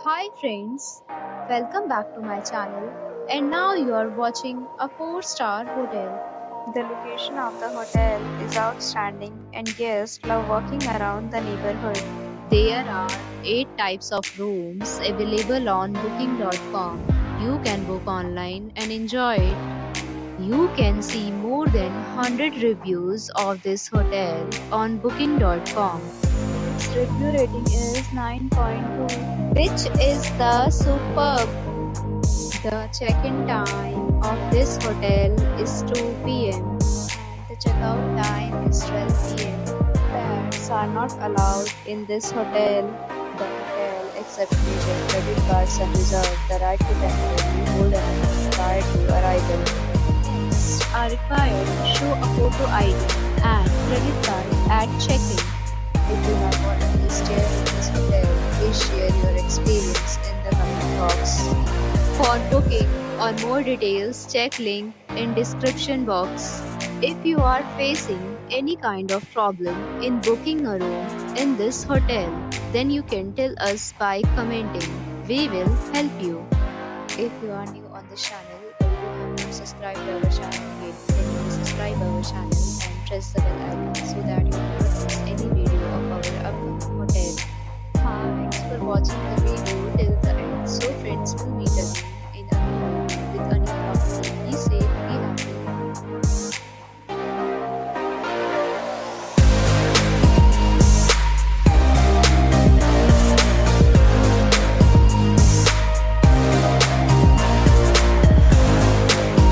Hi friends, welcome back to my channel and now you are watching a 4-star hotel. The location of the hotel is outstanding and guests love walking around the neighborhood. There are 8 types of rooms available on booking.com. You can book online and enjoy it. You can see more than 100 reviews of this hotel on booking.com. Its review rating is 9.2, Which is the superb. The check-in time of this hotel is 2 p.m. and the checkout time is 12 p.m. Pets are not allowed in this hotel. The hotel accepts major credit cards and reserves the right to temporarily hold an amount prior to arrival. Guests are required to show a photo ID and credit card at check-in. If you have already stayed in this hotel, please share your experience in the comment box. For booking or more details, check link in description box. If you are facing any kind of problem in booking a room in this hotel, then you can tell us by commenting. We will help you. If you are new on this channel or you have not subscribed our channel yet, then you subscribe our channel and press the bell icon so that you do not miss any video of our upcoming hotel. Thanks for watching the video till the end. So friends, will